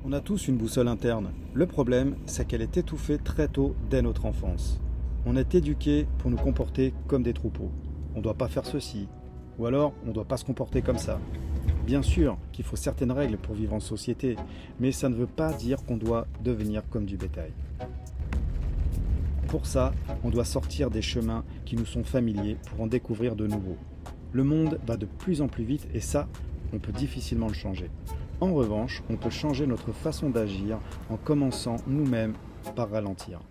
On a tous une boussole interne. Le problème, c'est qu'elle est étouffée très tôt dès notre enfance. On est éduqué pour nous comporter comme des troupeaux. On ne doit pas faire ceci. Ou alors, on ne doit pas se comporter comme ça. Bien sûr qu'il faut certaines règles pour vivre en société, mais ça ne veut pas dire qu'on doit devenir comme du bétail. Pour ça, on doit sortir des chemins qui nous sont familiers pour en découvrir de nouveaux. Le monde va de plus en plus vite et ça, on peut difficilement le changer. En revanche, on peut changer notre façon d'agir en commençant nous-mêmes par ralentir.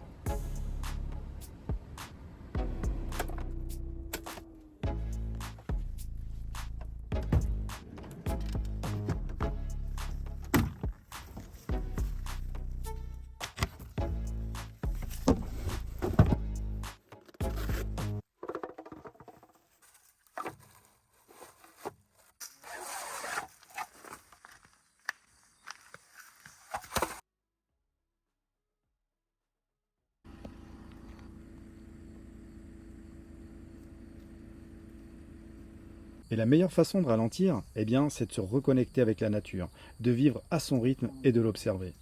Et la meilleure façon de ralentir, c'est de se reconnecter avec la nature, de vivre à son rythme et de l'observer.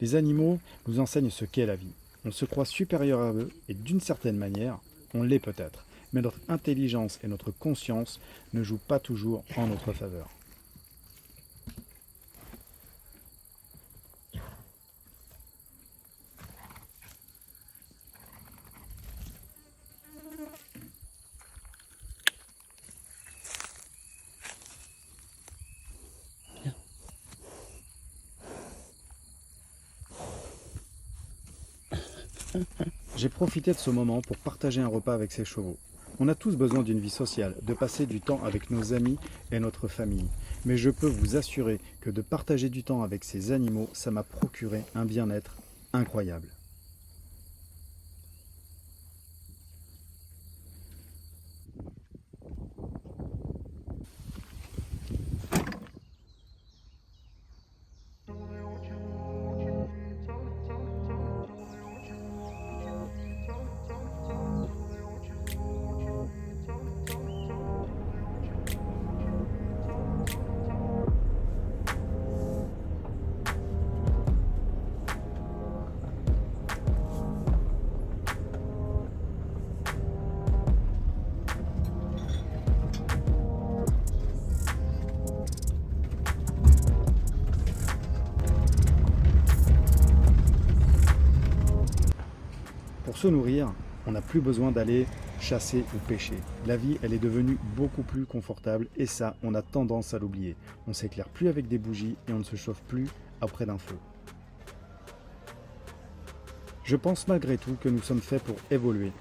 Les animaux nous enseignent ce qu'est la vie. On se croit supérieur à eux et d'une certaine manière, on l'est peut-être. Mais notre intelligence et notre conscience ne jouent pas toujours en notre faveur. J'ai profité de ce moment pour partager un repas avec ces chevaux. On a tous besoin d'une vie sociale, de passer du temps avec nos amis et notre famille. Mais je peux vous assurer que de partager du temps avec ces animaux, ça m'a procuré un bien-être incroyable. Pour se nourrir, on n'a plus besoin d'aller chasser ou pêcher. La vie, elle est devenue beaucoup plus confortable et ça, on a tendance à l'oublier. On s'éclaire plus avec des bougies et on ne se chauffe plus auprès d'un feu. Je pense malgré tout que nous sommes faits pour évoluer.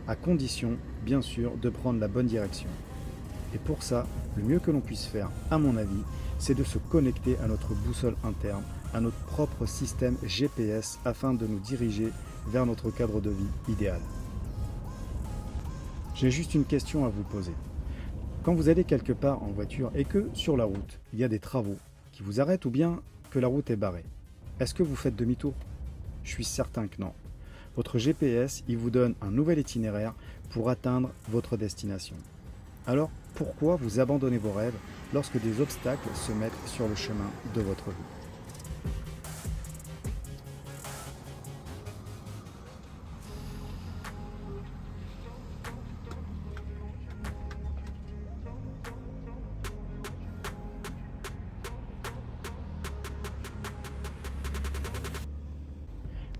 À condition, bien sûr, de prendre la bonne direction. Et pour ça, le mieux que l'on puisse faire, à mon avis, c'est de se connecter à notre boussole interne, à notre propre système GPS afin de nous diriger vers notre cadre de vie idéal. J'ai juste une question à vous poser. Quand vous allez quelque part en voiture et que sur la route, il y a des travaux qui vous arrêtent ou bien que la route est barrée, est-ce que vous faites demi-tour? Je suis certain que non. Votre GPS, il vous donne un nouvel itinéraire pour atteindre votre destination. Alors, pourquoi vous abandonnez vos rêves lorsque des obstacles se mettent sur le chemin de votre vie?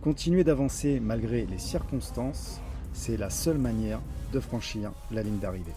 Continuer d'avancer malgré les circonstances, c'est la seule manière de franchir la ligne d'arrivée.